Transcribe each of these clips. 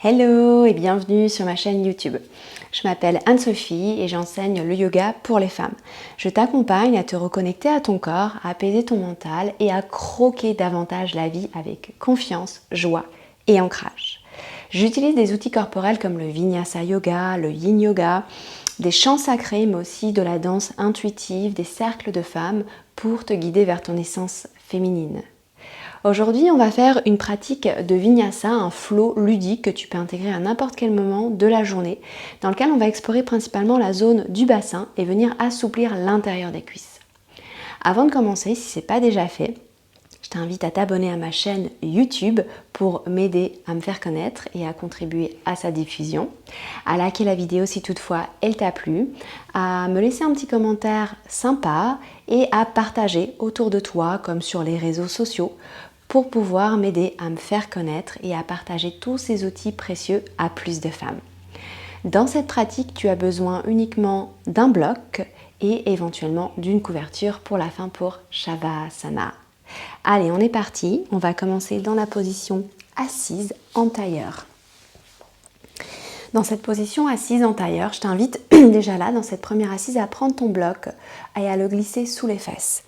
Hello et bienvenue sur ma chaîne YouTube. Je m'appelle Anne-Sophie et j'enseigne le yoga pour les femmes. Je t'accompagne à te reconnecter à ton corps, à apaiser ton mental et à croquer davantage la vie avec confiance, joie et ancrage. J'utilise des outils corporels comme le Vinyasa Yoga, le Yin Yoga, des chants sacrés mais aussi de la danse intuitive, des cercles de femmes pour te guider vers ton essence féminine. Aujourd'hui, on va faire une pratique de Vinyasa, un flow ludique que tu peux intégrer à n'importe quel moment de la journée, dans lequel on va explorer principalement la zone du bassin et venir assouplir l'intérieur des cuisses. Avant de commencer, si ce n'est pas déjà fait, je t'invite à t'abonner à ma chaîne YouTube pour m'aider à me faire connaître et à contribuer à sa diffusion, à liker la vidéo si toutefois elle t'a plu, à me laisser un petit commentaire sympa et à partager autour de toi comme sur les réseaux sociaux pour pouvoir m'aider à me faire connaître et à partager tous ces outils précieux à plus de femmes. Dans cette pratique, tu as besoin uniquement d'un bloc et éventuellement d'une couverture pour la fin pour Shavasana. Allez, on est parti. On va commencer dans la position assise en tailleur. Dans cette position assise en tailleur, je t'invite déjà là, dans cette première assise, à prendre ton bloc et à le glisser sous les fesses.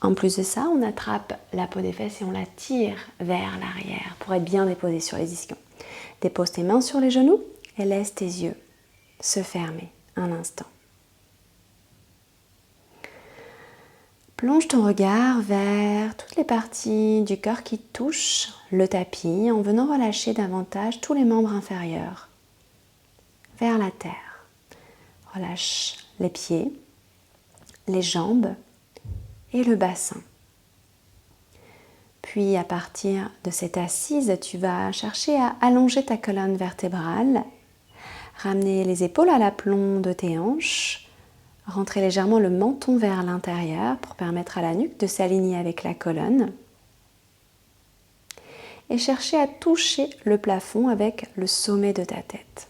En plus de ça, on attrape la peau des fesses et on la tire vers l'arrière pour être bien déposé sur les ischions. Dépose tes mains sur les genoux et laisse tes yeux se fermer un instant. Plonge ton regard vers toutes les parties du corps qui touchent le tapis en venant relâcher davantage tous les membres inférieurs vers la terre. Relâche les pieds, les jambes et le bassin. Puis à partir de cette assise, tu vas chercher à allonger ta colonne vertébrale, ramener les épaules à l'aplomb de tes hanches, rentrer légèrement le menton vers l'intérieur pour permettre à la nuque de s'aligner avec la colonne et chercher à toucher le plafond avec le sommet de ta tête.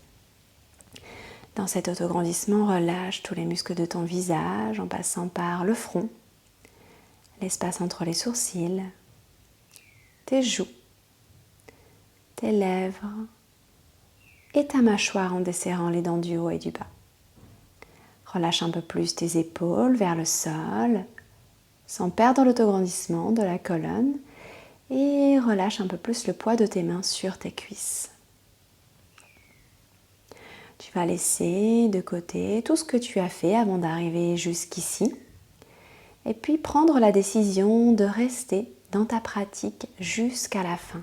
Dans cet autograndissement, relâche tous les muscles de ton visage en passant par le front, l'espace entre les sourcils, tes joues, tes lèvres et ta mâchoire en desserrant les dents du haut et du bas. Relâche un peu plus tes épaules vers le sol sans perdre l'autograndissement de la colonne et relâche un peu plus le poids de tes mains sur tes cuisses. Tu vas laisser de côté tout ce que tu as fait avant d'arriver jusqu'ici et puis prendre la décision de rester dans ta pratique jusqu'à la fin,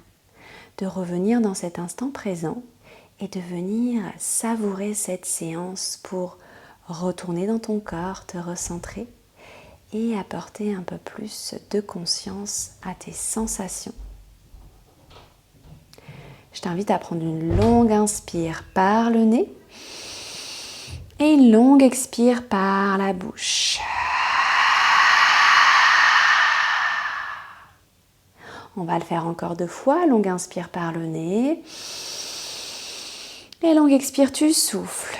de revenir dans cet instant présent et de venir savourer cette séance pour retourner dans ton corps, te recentrer et apporter un peu plus de conscience à tes sensations. Je t'invite à prendre une longue inspire par le nez et une longue expire par la bouche. On va le faire encore 2 fois. Longue inspire par le nez. Et longue expire, tu souffles.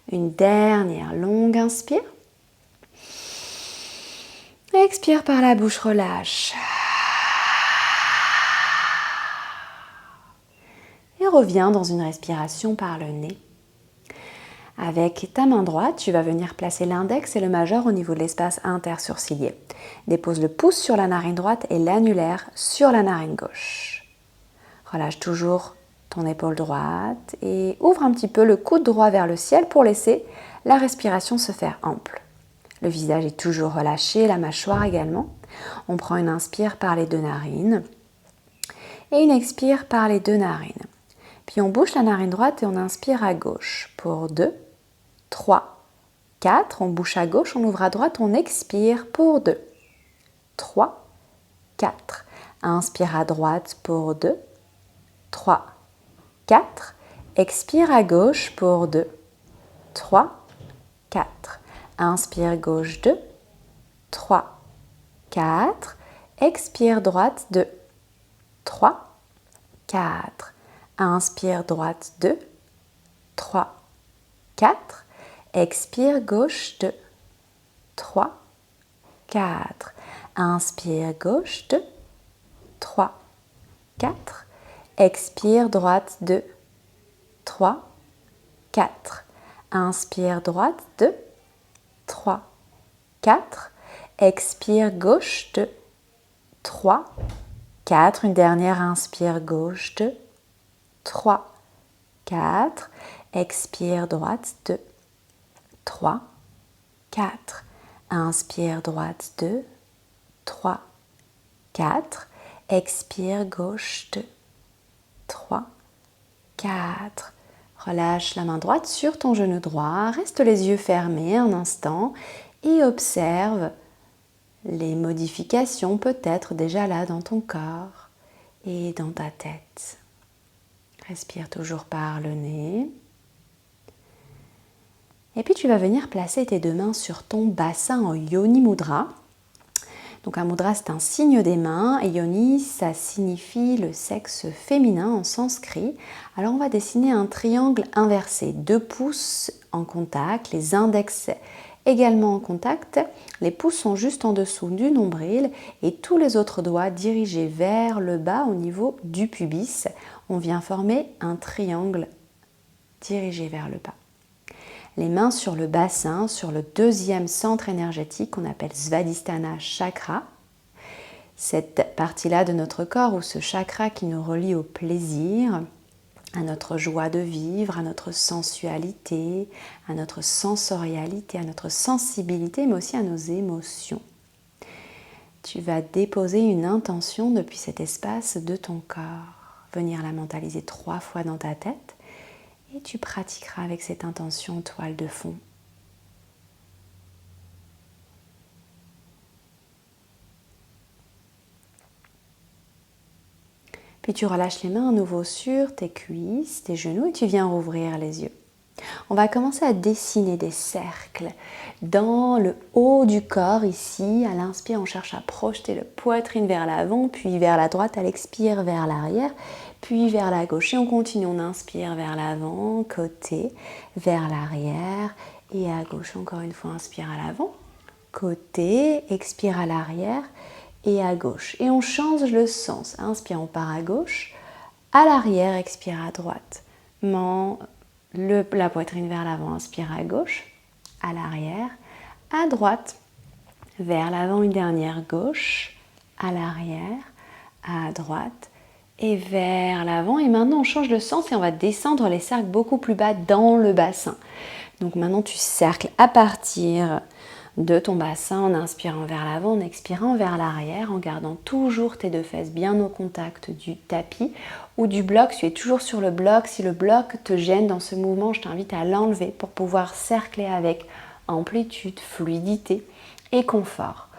Une dernière longue inspire. Expire par la bouche, relâche. Et reviens dans une respiration par le nez. Avec ta main droite, tu vas venir placer l'index et le majeur au niveau de l'espace intersourcilier. Dépose le pouce sur la narine droite et l'annulaire sur la narine gauche. Relâche toujours ton épaule droite et ouvre un petit peu le coude droit vers le ciel pour laisser la respiration se faire ample. Le visage est toujours relâché, la mâchoire également. On prend une inspire par les 2 narines et une expire par les 2 narines. Puis on bouche la narine droite et on inspire à gauche pour 2, 3, 4. On bouche à gauche, on ouvre à droite, on expire pour 2, 3, 4. Inspire à droite pour 2, 3, 4. Expire à gauche pour 2, 3, 4. Inspire gauche 2, 3, 4. Expire droite 2, 3, 4. Inspire droite 2, 3, 4. Expire gauche 2, 3, 4. Inspire gauche 2, 3, 4. Expire, droite, 2, 3, 4. Inspire, droite, 2, 3, 4. Expire, gauche, 2, 3, 4. Une dernière, inspire, gauche, 2, 3, 4. Expire, droite, 2, 3, 4. Inspire, droite, 2, 3, 4. Expire, gauche, 2, 3, 4. Relâche la main droite sur ton genou droit. Reste les yeux fermés un instant et observe les modifications peut-être déjà là dans ton corps et dans ta tête. Respire toujours par le nez. Et puis tu vas venir placer tes deux mains sur ton bassin en Yoni Mudra. Donc un mudra, c'est un signe des mains et Yoni, ça signifie le sexe féminin en sanskrit. Alors on va dessiner un triangle inversé, 2 pouces en contact, les index également en contact, les pouces sont juste en dessous du nombril et tous les autres doigts dirigés vers le bas au niveau du pubis. On vient former un triangle dirigé vers le bas. Les mains sur le bassin, sur le deuxième centre énergétique qu'on appelle Svadhisthana chakra. Cette partie-là de notre corps ou ce chakra qui nous relie au plaisir, à notre joie de vivre, à notre sensualité, à notre sensorialité, à notre sensibilité, mais aussi à nos émotions. Tu vas déposer une intention depuis cet espace de ton corps. Venir la mentaliser 3 fois dans ta tête. Et tu pratiqueras avec cette intention toile de fond. Puis tu relâches les mains à nouveau sur tes cuisses, tes genoux et tu viens rouvrir les yeux. On va commencer à dessiner des cercles dans le haut du corps ici. À l'inspire, on cherche à projeter le poitrine vers l'avant, puis vers la droite, à l'expire vers l'arrière, puis vers la gauche. Et on continue, on inspire vers l'avant, côté, vers l'arrière et à gauche. Encore une fois, inspire à l'avant, côté, expire à l'arrière et à gauche. Et on change le sens. Inspire, on part à gauche, à l'arrière, expire à droite. La poitrine vers l'avant, inspire à gauche, à l'arrière, à droite, vers l'avant, une dernière gauche, à l'arrière, à droite et vers l'avant. Et maintenant, on change de sens et on va descendre les cercles beaucoup plus bas dans le bassin. Donc maintenant, tu cercles à partir de ton bassin en inspirant vers l'avant, en expirant vers l'arrière, en gardant toujours tes deux fesses bien au contact du tapis ou du bloc. Tu es toujours sur le bloc. Si le bloc te gêne dans ce mouvement, je t'invite à l'enlever pour pouvoir cercler avec amplitude, fluidité et confort.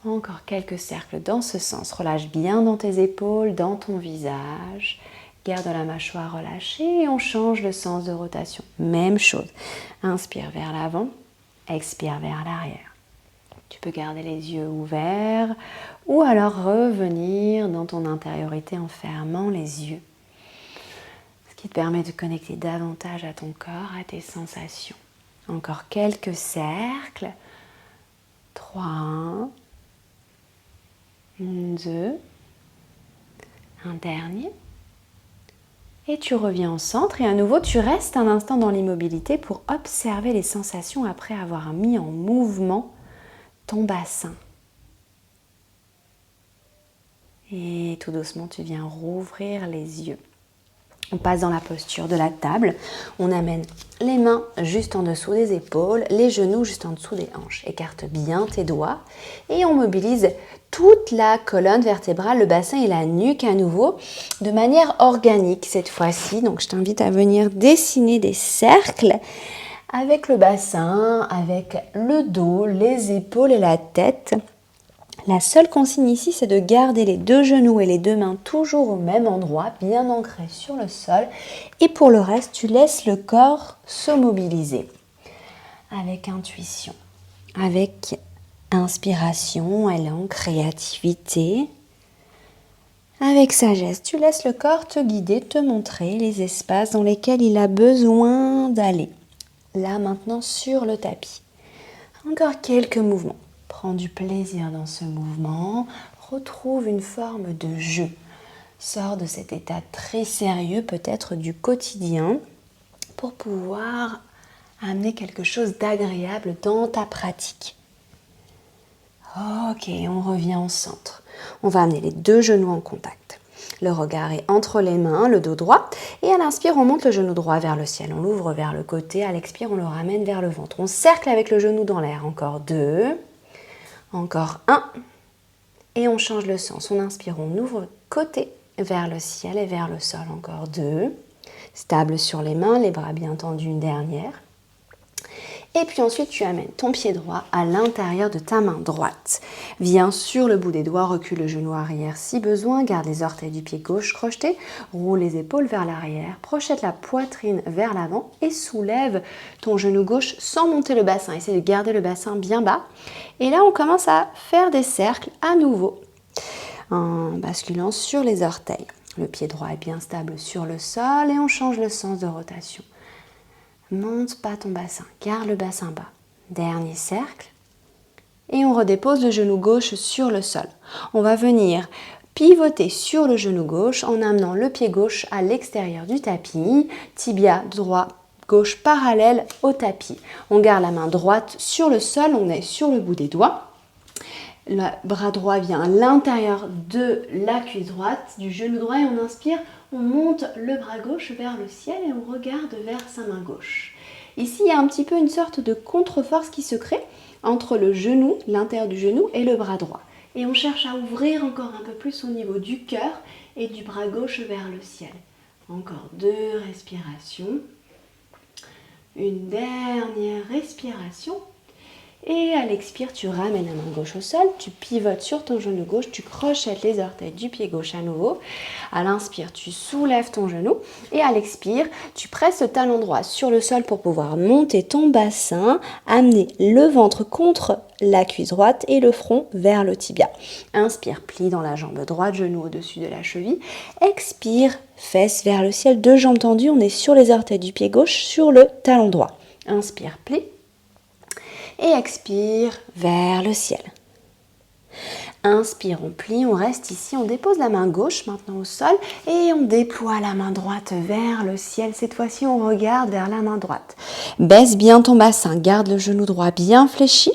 Encore quelques cercles dans ce sens. Relâche bien dans tes épaules, dans ton visage. Garde la mâchoire relâchée et on change le sens de rotation. Même chose. Inspire vers l'avant, expire vers l'arrière. Tu peux garder les yeux ouverts ou alors revenir dans ton intériorité en fermant les yeux. Ce qui te permet de connecter davantage à ton corps, à tes sensations. Encore quelques cercles. 3, 2, un dernier. Et tu reviens au centre et à nouveau tu restes un instant dans l'immobilité pour observer les sensations après avoir mis en mouvement ton bassin. Et tout doucement tu viens rouvrir les yeux. On passe dans la posture de la table. On amène les mains juste en dessous des épaules, les genoux juste en dessous des hanches. Écarte bien tes doigts et on mobilise toute la colonne vertébrale, le bassin et la nuque à nouveau de manière organique cette fois-ci. Donc je t'invite à venir dessiner des cercles avec le bassin, avec le dos, les épaules et la tête. La seule consigne ici, c'est de garder les deux genoux et les deux mains toujours au même endroit, bien ancrés sur le sol. Et pour le reste, tu laisses le corps se mobiliser avec intuition, avec inspiration, élan, créativité. Avec sagesse, tu laisses le corps te guider, te montrer les espaces dans lesquels il a besoin d'aller. Là, maintenant, sur le tapis. Encore quelques mouvements. Prends du plaisir dans ce mouvement, retrouve une forme de jeu. Sors de cet état très sérieux, peut-être du quotidien, pour pouvoir amener quelque chose d'agréable dans ta pratique. Ok, on revient au centre. On va amener les deux genoux en contact. Le regard est entre les mains, le dos droit. Et à l'inspire, on monte le genou droit vers le ciel. On l'ouvre vers le côté. À l'expire, on le ramène vers le ventre. On cercle avec le genou dans l'air. Encore 2. Encore 1. Et on change le sens. On inspire, on ouvre côté vers le ciel et vers le sol. Encore 2. Stable sur les mains, les bras bien tendus, une dernière. Et puis ensuite, tu amènes ton pied droit à l'intérieur de ta main droite. Viens sur le bout des doigts, recule le genou arrière si besoin, garde les orteils du pied gauche crochetés, roule les épaules vers l'arrière, projette la poitrine vers l'avant et soulève ton genou gauche sans monter le bassin. Essaie de garder le bassin bien bas. Et là, on commence à faire des cercles à nouveau en basculant sur les orteils. Le pied droit est bien stable sur le sol et on change le sens de rotation. Monte pas ton bassin, garde le bassin bas. Dernier cercle. Et on redépose le genou gauche sur le sol. On va venir pivoter sur le genou gauche en amenant le pied gauche à l'extérieur du tapis. Tibia droit, gauche parallèle au tapis. On garde la main droite sur le sol, on est sur le bout des doigts. Le bras droit vient à l'intérieur de la cuisse droite, du genou droit et on inspire. On monte le bras gauche vers le ciel et on regarde vers sa main gauche. Ici, il y a un petit peu une sorte de contre-force qui se crée entre le genou, l'intérieur du genou et le bras droit. Et on cherche à ouvrir encore un peu plus au niveau du cœur et du bras gauche vers le ciel. Encore 2 respirations. Une dernière respiration. Et à l'expire, tu ramènes la main gauche au sol, tu pivotes sur ton genou gauche, tu crochettes les orteils du pied gauche à nouveau. À l'inspire, tu soulèves ton genou et à l'expire, tu presses le talon droit sur le sol pour pouvoir monter ton bassin, amener le ventre contre la cuisse droite et le front vers le tibia. Inspire, plie dans la jambe droite, genou au-dessus de la cheville. Expire, fesses vers le ciel, deux jambes tendues, on est sur les orteils du pied gauche, sur le talon droit. Inspire, plie. Et expire vers le ciel. Inspire, on plie, on reste ici, on dépose la main gauche maintenant au sol et on déploie la main droite vers le ciel. Cette fois-ci, on regarde vers la main droite. Baisse bien ton bassin, garde le genou droit bien fléchi.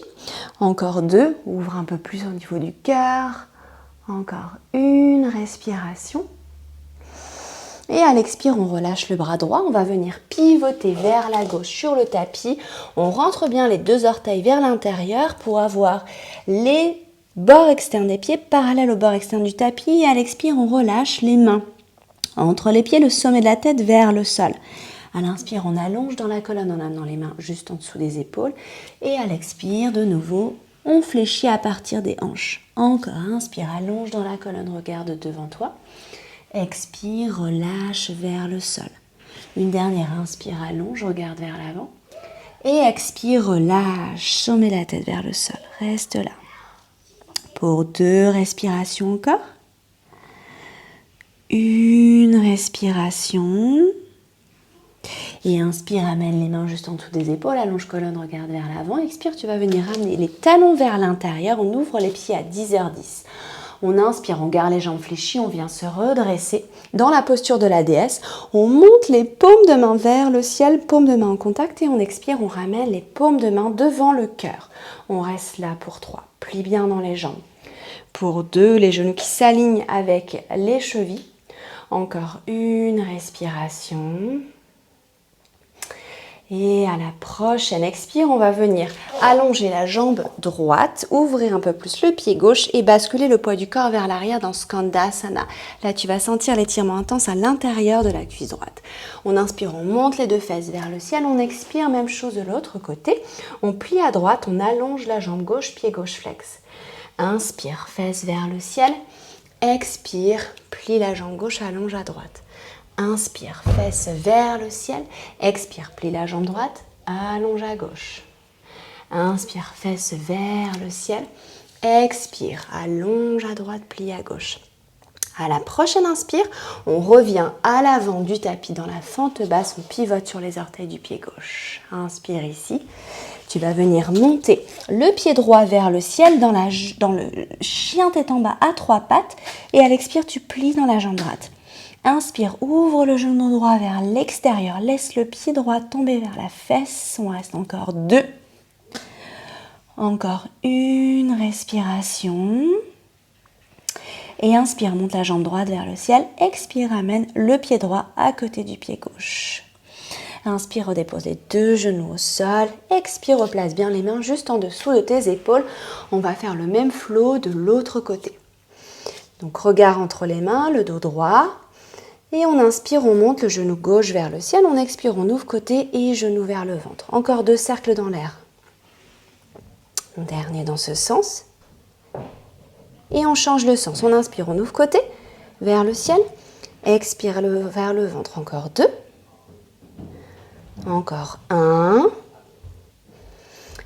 Encore 2, ouvre un peu plus au niveau du cœur. Encore une respiration. Et à l'expire, on relâche le bras droit. On va venir pivoter vers la gauche sur le tapis. On rentre bien les deux orteils vers l'intérieur pour avoir les bords externes des pieds parallèles au bord externe du tapis. Et à l'expire, on relâche les mains entre les pieds, le sommet de la tête vers le sol. À l'inspire, on allonge dans la colonne en amenant les mains juste en dessous des épaules. Et à l'expire, de nouveau, on fléchit à partir des hanches. Encore, inspire, allonge dans la colonne, regarde devant toi. Expire, relâche vers le sol. Une dernière, inspire, allonge, regarde vers l'avant. Et expire, relâche, sommet la tête vers le sol. Reste là. Pour 2 respirations encore. Une respiration. Et inspire, amène les mains juste en dessous des épaules, allonge colonne, regarde vers l'avant. Expire, tu vas venir ramener les talons vers l'intérieur. On ouvre les pieds à 10h10. On inspire, on garde les jambes fléchies, on vient se redresser dans la posture de la déesse. On monte les paumes de main vers le ciel, paumes de main en contact et on expire, on ramène les paumes de main devant le cœur. On reste là pour 3. Plie bien dans les jambes. Pour 2, les genoux qui s'alignent avec les chevilles. Encore une respiration. Et à la prochaine expire, on va venir allonger la jambe droite, ouvrir un peu plus le pied gauche et basculer le poids du corps vers l'arrière dans Skandasana. Là, tu vas sentir l'étirement intense à l'intérieur de la cuisse droite. On inspire, on monte les deux fesses vers le ciel. On expire, même chose de l'autre côté. On plie à droite, on allonge la jambe gauche, pied gauche flex. Inspire, fesses vers le ciel. Expire, plie la jambe gauche, allonge à droite. Inspire, fesses vers le ciel. Expire, plie la jambe droite, allonge à gauche. Inspire, fesses vers le ciel. Expire, allonge à droite, plie à gauche. À la prochaine inspire, on revient à l'avant du tapis dans la fente basse, on pivote sur les orteils du pied gauche. Inspire ici. Tu vas venir monter le pied droit vers le ciel dans le chien tête en bas à 3 pattes. Et à l'expire, tu plies dans la jambe droite. Inspire, ouvre le genou droit vers l'extérieur. Laisse le pied droit tomber vers la fesse. On reste encore 2. Encore une respiration. Et inspire, monte la jambe droite vers le ciel. Expire, amène le pied droit à côté du pied gauche. Inspire, redépose les 2 genoux au sol. Expire, replace bien les mains juste en dessous de tes épaules. On va faire le même flow de l'autre côté. Donc, regard entre les mains, le dos droit. Et on inspire, on monte le genou gauche vers le ciel. On expire, on ouvre côté et genou vers le ventre. Encore 2 cercles dans l'air. Dernier dans ce sens. Et on change le sens. On inspire, on ouvre côté, vers le ciel. Expire vers le ventre. Encore 2. Encore 1.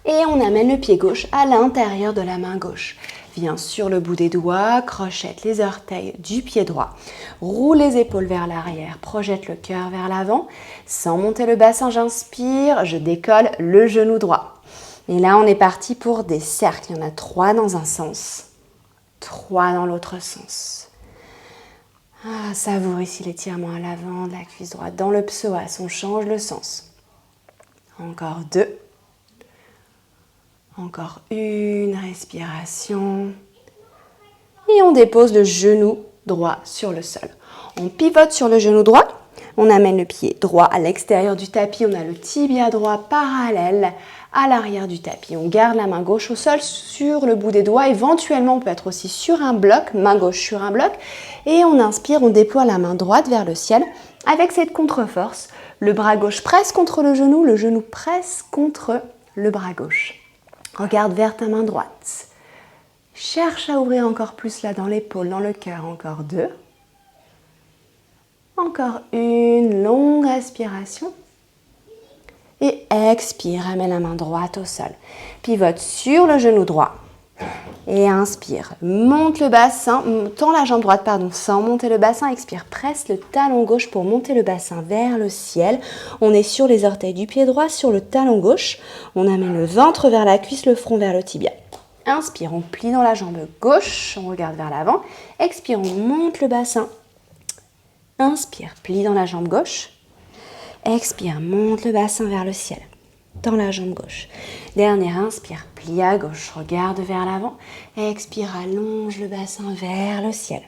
Et on amène le pied gauche à l'intérieur de la main gauche. Viens sur le bout des doigts, crochette les orteils du pied droit. Roule les épaules vers l'arrière, projette le cœur vers l'avant. Sans monter le bassin, j'inspire, je décolle le genou droit. Et là, on est parti pour des cercles. Il y en a 3 dans un sens. 3 dans l'autre sens. Savoure ici l'étirement à l'avant de la cuisse droite. Dans le psoas, on change le sens. Encore 2. Encore une respiration. Et on dépose le genou droit sur le sol. On pivote sur le genou droit. On amène le pied droit à l'extérieur du tapis. On a le tibia droit parallèle à l'arrière du tapis. On garde la main gauche au sol sur le bout des doigts. Éventuellement, on peut être aussi sur un bloc, main gauche sur un bloc. Et on inspire, on déploie la main droite vers le ciel avec cette contre-force. Le bras gauche presse contre le genou presse contre le bras gauche. Regarde vers ta main droite. Cherche à ouvrir encore plus là dans l'épaule, dans le cœur. Encore 2. Encore une longue respiration. Et expire, amène la main droite au sol. Pivote sur le genou droit. Et inspire, monte le bassin, tends la jambe droite, sans monter le bassin. Expire, presse le talon gauche pour monter le bassin vers le ciel. On est sur les orteils du pied droit, sur le talon gauche. On amène le ventre vers la cuisse, le front vers le tibia. Inspire, on plie dans la jambe gauche, on regarde vers l'avant. Expire, on monte le bassin. Inspire, plie dans la jambe gauche. Expire, monte le bassin vers le ciel. Tends la jambe gauche. Dernière, inspire, plie à gauche, regarde vers l'avant. Expire, allonge le bassin vers le ciel.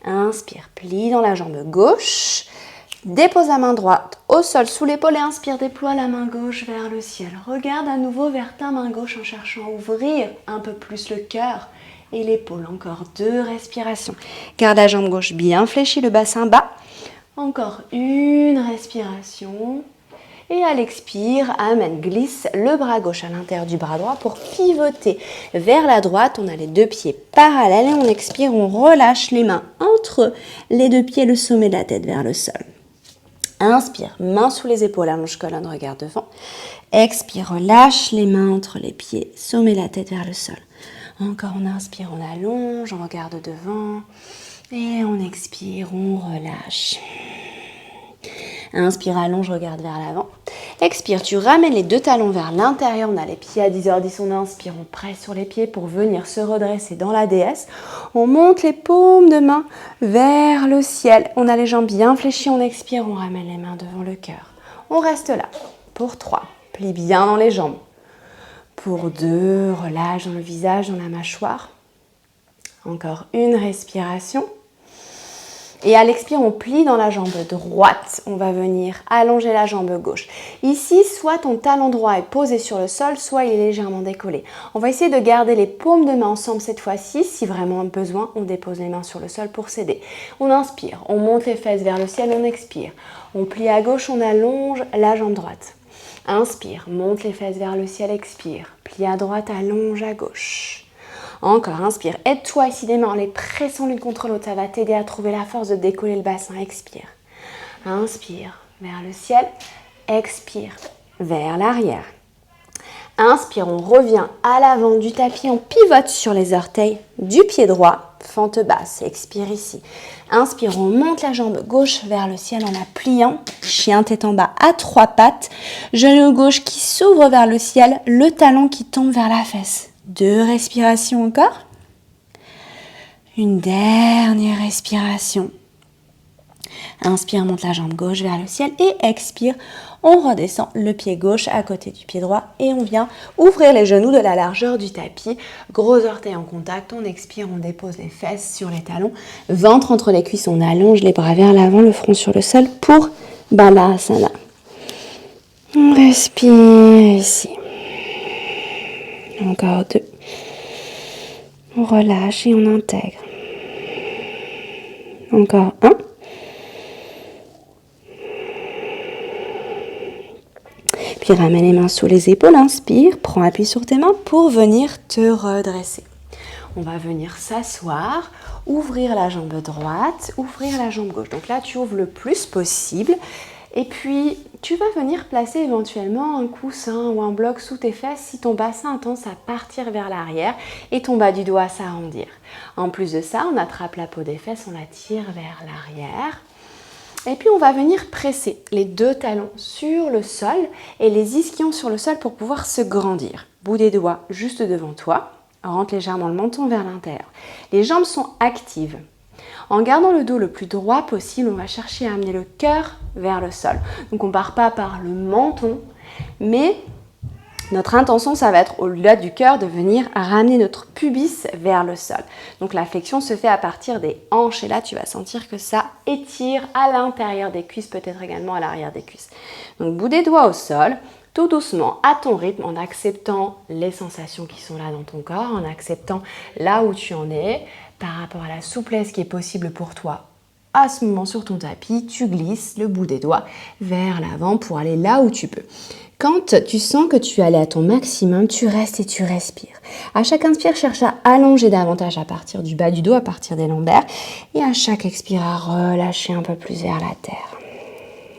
Inspire, plie dans la jambe gauche. Dépose la main droite au sol sous l'épaule et inspire, déploie la main gauche vers le ciel. Regarde à nouveau vers ta main gauche en cherchant à ouvrir un peu plus le cœur et l'épaule. Encore 2 respirations. Garde la jambe gauche bien fléchie, le bassin bas. Encore une respiration. Et à l'expire, amène, glisse le bras gauche à l'intérieur du bras droit pour pivoter vers la droite. On a les 2 pieds parallèles et on expire, on relâche les mains entre les 2 pieds, le sommet de la tête vers le sol. Inspire, main sous les épaules, allonge colonne, regarde devant. Expire, relâche les mains entre les pieds, sommet de la tête vers le sol. Encore on inspire, on allonge, on regarde devant. Et on expire, on relâche. Inspire, allonge, regarde vers l'avant. Expire, tu ramènes les 2 talons vers l'intérieur. On a les pieds à 10h10. On inspire, on presse sur les pieds pour venir se redresser dans la déesse. On monte les paumes de main vers le ciel. On a les jambes bien fléchies. On expire, on ramène les mains devant le cœur. On reste là pour 3. Plie bien dans les jambes. Pour 2, relâche dans le visage, dans la mâchoire. Encore une respiration. Et à l'expire, on plie dans la jambe droite. On va venir allonger la jambe gauche. Ici, soit ton talon droit est posé sur le sol, soit il est légèrement décollé. On va essayer de garder les paumes de main ensemble cette fois-ci. Si vraiment besoin, on dépose les mains sur le sol pour s'aider. On inspire, on monte les fesses vers le ciel, on expire. On plie à gauche, on allonge la jambe droite. Inspire, monte les fesses vers le ciel, expire. Plie à droite, allonge à gauche. Encore, inspire, aide-toi ici des mains en les pressant l'une contre l'autre, ça va t'aider à trouver la force de décoller le bassin, expire. Inspire vers le ciel, expire vers l'arrière. Inspire, on revient à l'avant du tapis, on pivote sur les orteils du pied droit. fente basse, expire ici. Inspire, on monte la jambe gauche vers le ciel en la pliant. Chien tête en bas à 3 pattes. Genou gauche qui s'ouvre vers le ciel, le talon qui tombe vers la fesse. 2 respirations encore. Une dernière respiration. Inspire, monte la jambe gauche vers le ciel et expire, on redescend le pied gauche à côté du pied droit et on vient ouvrir les genoux de la largeur du tapis. Gros orteils en contact, on expire, on dépose les fesses sur les talons, ventre entre les cuisses, on allonge les bras vers l'avant, le front sur le sol pour Balasana. On respire ici. Encore 2. On relâche et on intègre. Encore 1. Puis ramène les mains sous les épaules, inspire, prends appui sur tes mains pour venir te redresser. On va venir s'asseoir, ouvrir la jambe droite, ouvrir la jambe gauche. Donc là, tu ouvres le plus possible. Et puis, tu vas venir placer éventuellement un coussin ou un bloc sous tes fesses si ton bassin a tendance à partir vers l'arrière et ton bas du dos à s'arrondir. En plus de ça, on attrape la peau des fesses, on la tire vers l'arrière. Et puis, on va venir presser les 2 talons sur le sol et les ischions sur le sol pour pouvoir se grandir. Bout des doigts juste devant toi. Rentre légèrement le menton vers l'intérieur. Les jambes sont actives. En gardant le dos le plus droit possible, on va chercher à amener le cœur vers le sol. Donc, on ne part pas par le menton, mais notre intention, ça va être au-delà du cœur de venir ramener notre pubis vers le sol. Donc la flexion se fait à partir des hanches et là tu vas sentir que ça étire à l'intérieur des cuisses, peut-être également à l'arrière des cuisses. Donc bout des doigts au sol, tout doucement, à ton rythme, en acceptant les sensations qui sont là dans ton corps, en acceptant là où tu en es, par rapport à la souplesse qui est possible pour toi. À ce moment sur ton tapis, tu glisses le bout des doigts vers l'avant pour aller là où tu peux. Quand tu sens que tu es allé à ton maximum, tu restes et tu respires. À chaque inspire, cherche à allonger davantage à partir du bas du dos, à partir des lombaires. Et à chaque expire, à relâcher un peu plus vers la terre.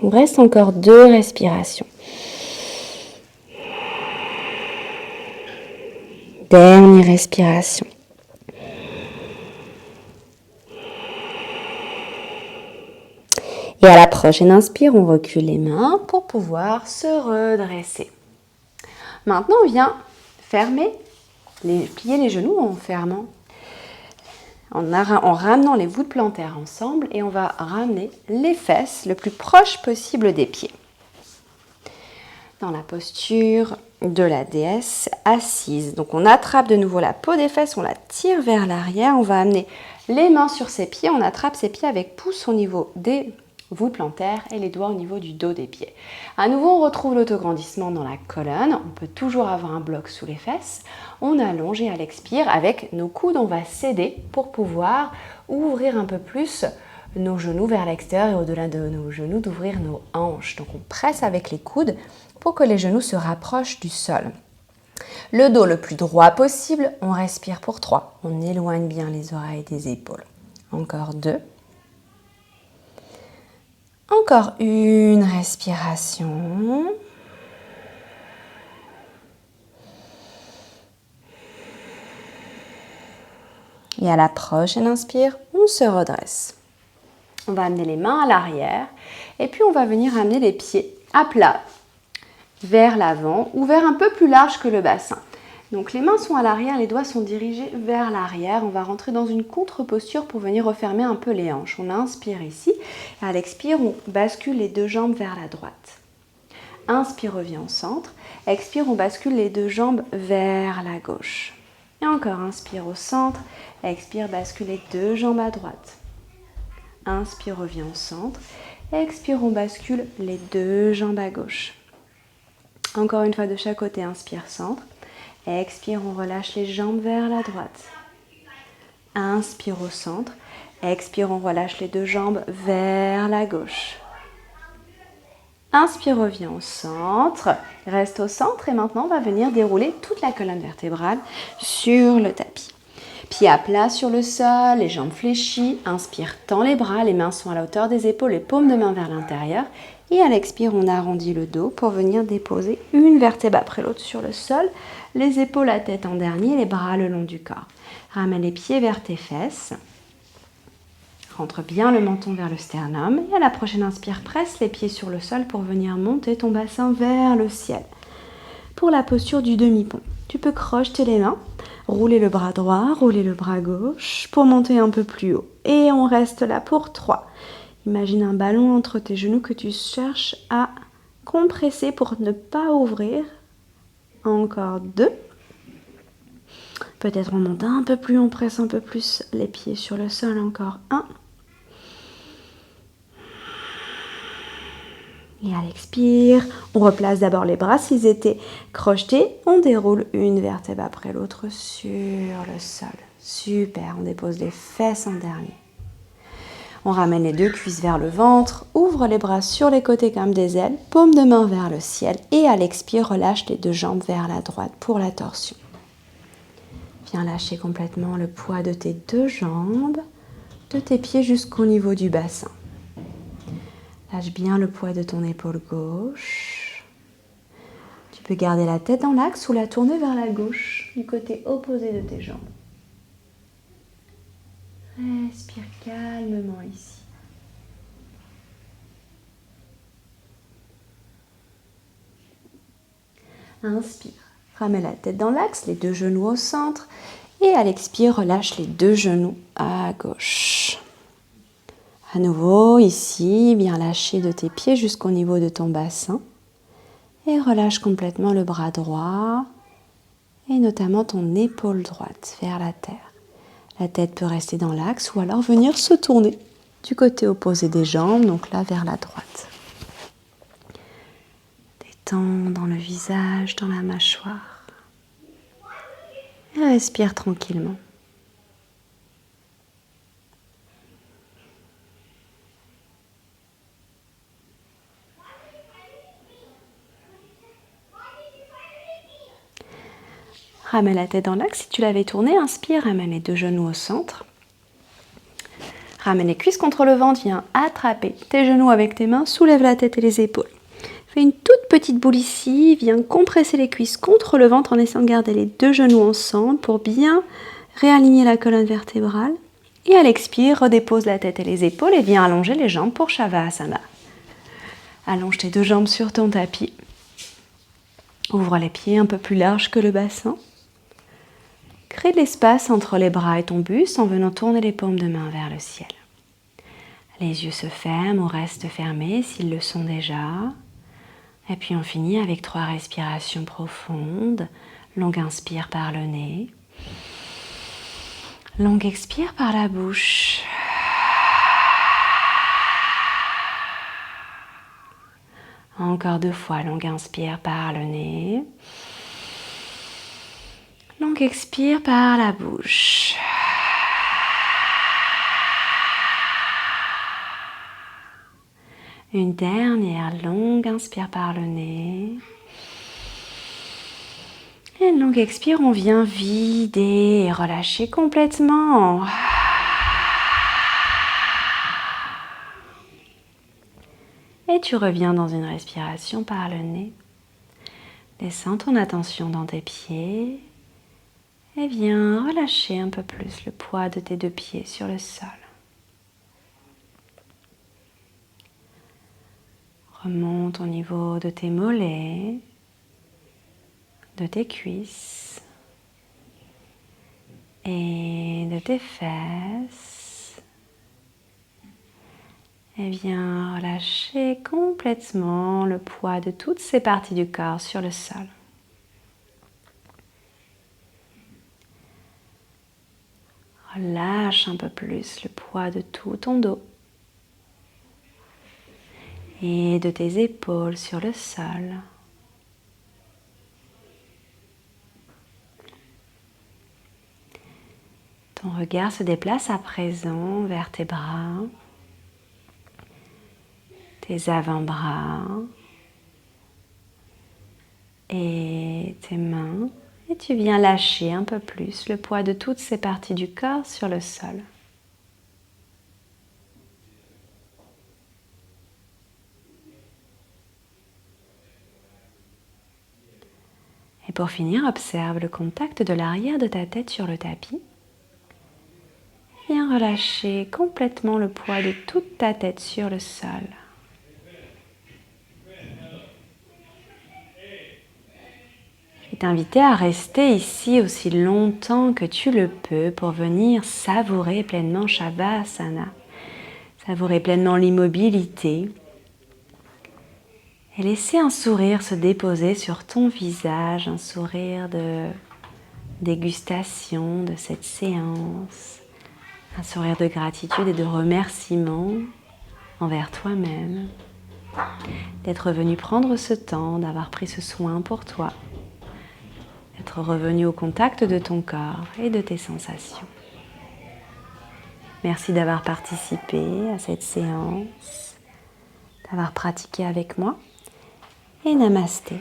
Il reste encore 2 respirations. Dernière respiration. Et à la prochaine inspire, on recule les mains pour pouvoir se redresser. Maintenant, on vient plier les genoux en fermant, en ramenant les voûtes plantaires ensemble et on va ramener les fesses le plus proche possible des pieds. Dans la posture de la déesse assise. Donc on attrape de nouveau la peau des fesses, on la tire vers l'arrière, on va amener les mains sur ses pieds, on attrape ses pieds avec pouce au niveau des voûtes plantaires et les doigts au niveau du dos des pieds. À nouveau, on retrouve l'autograndissement dans la colonne. On peut toujours avoir un bloc sous les fesses. On allonge et à l'expire, avec nos coudes, on va s'aider pour pouvoir ouvrir un peu plus nos genoux vers l'extérieur et au-delà de nos genoux, d'ouvrir nos hanches. Donc on presse avec les coudes pour que les genoux se rapprochent du sol. Le dos le plus droit possible, on respire pour 3. On éloigne bien les oreilles des épaules. Encore 2. Encore une respiration. Et à la prochaine inspire, on se redresse. On va amener les mains à l'arrière et puis on va venir amener les pieds à plat vers l'avant, ouvert un peu plus large que le bassin. Donc les mains sont à l'arrière, les doigts sont dirigés vers l'arrière. On va rentrer dans une contre-posture pour venir refermer un peu les hanches. On inspire ici. À l'expire, on bascule les 2 jambes vers la droite. Inspire, revient au centre. Expire, on bascule les 2 jambes vers la gauche. Et encore, inspire au centre. Expire, bascule les 2 jambes à droite. Inspire, revient au centre. Expire, on bascule les 2 jambes à gauche. Encore une fois de chaque côté, inspire, centre. Expire, on relâche les jambes vers la droite. Inspire au centre. Expire, on relâche les 2 jambes vers la gauche. Inspire, reviens au centre. Reste au centre et maintenant on va venir dérouler toute la colonne vertébrale sur le tapis. Pieds à plat sur le sol, les jambes fléchies. Inspire, tends les bras, les mains sont à la hauteur des épaules, les paumes de main vers l'intérieur. Et à l'expire, on arrondit le dos pour venir déposer une vertèbre après l'autre sur le sol. Les épaules, la tête en dernier, les bras le long du corps. Ramène les pieds vers tes fesses. Rentre bien le menton vers le sternum. Et à la prochaine inspire, presse les pieds sur le sol pour venir monter ton bassin vers le ciel. Pour la posture du demi-pont, tu peux crocheter les mains, rouler le bras droit, rouler le bras gauche pour monter un peu plus haut. Et on reste là pour 3. Imagine un ballon entre tes genoux que tu cherches à compresser pour ne pas ouvrir. Encore 2. Peut-être on monte un peu plus, on presse un peu plus les pieds sur le sol. Encore 1. Et à l'expire, on replace d'abord les bras s'ils étaient crochetés. On déroule une vertèbre après l'autre sur le sol. Super, on dépose les fesses en dernier. On ramène les 2 cuisses vers le ventre, ouvre les bras sur les côtés comme des ailes, paume de main vers le ciel et à l'expire, relâche les 2 jambes vers la droite pour la torsion. Viens lâcher complètement le poids de tes 2 jambes, de tes pieds jusqu'au niveau du bassin. Lâche bien le poids de ton épaule gauche. Tu peux garder la tête dans l'axe ou la tourner vers la gauche, du côté opposé de tes jambes. Respire calmement ici. Inspire, ramène la tête dans l'axe, les 2 genoux au centre. Et à l'expire, relâche les 2 genoux à gauche. À nouveau, ici, bien lâcher de tes pieds jusqu'au niveau de ton bassin. Et relâche complètement le bras droit et notamment ton épaule droite vers la terre. La tête peut rester dans l'axe ou alors venir se tourner du côté opposé des jambes, donc là vers la droite. Détends dans le visage, dans la mâchoire. Et respire tranquillement. Ramène la tête dans l'axe. Si tu l'avais tournée, inspire, ramène les 2 genoux au centre. Ramène les cuisses contre le ventre, viens attraper tes genoux avec tes mains, soulève la tête et les épaules. Fais une toute petite boule ici, viens compresser les cuisses contre le ventre en essayant de garder les 2 genoux ensemble pour bien réaligner la colonne vertébrale. Et à l'expire, redépose la tête et les épaules et viens allonger les jambes pour Shavasana. Allonge tes 2 jambes sur ton tapis. Ouvre les pieds un peu plus larges que le bassin. Crée de l'espace entre les bras et ton buste en venant tourner les paumes de main vers le ciel. Les yeux se ferment ou restent fermés s'ils le sont déjà. Et puis on finit avec 3 respirations profondes. Longue inspire par le nez. Longue expire par la bouche. Encore 2 fois, longue inspire par le nez. Longue expire par la bouche. Une dernière longue inspire par le nez. Et une longue expire, on vient vider et relâcher complètement. Et tu reviens dans une respiration par le nez. Descends ton attention dans tes pieds. Et viens relâcher un peu plus le poids de tes 2 pieds sur le sol. Remonte au niveau de tes mollets, de tes cuisses et de tes fesses. Et viens relâcher complètement le poids de toutes ces parties du corps sur le sol. Relâche un peu plus le poids de tout ton dos et de tes épaules sur le sol. Ton regard se déplace à présent vers tes bras, tes avant-bras et tes mains. Et tu viens lâcher un peu plus le poids de toutes ces parties du corps sur le sol. Et pour finir, observe le contact de l'arrière de ta tête sur le tapis. Viens relâcher complètement le poids de toute ta tête sur le sol. Je vais t'inviter à rester ici aussi longtemps que tu le peux pour venir savourer pleinement Shavasana, savourer pleinement l'immobilité et laisser un sourire se déposer sur ton visage, un sourire de dégustation de cette séance. Un sourire de gratitude et de remerciement envers toi-même, d'être venu prendre ce temps, d'avoir pris ce soin pour toi, d'être revenu au contact de ton corps et de tes sensations. Merci d'avoir participé à cette séance, d'avoir pratiqué avec moi et namasté.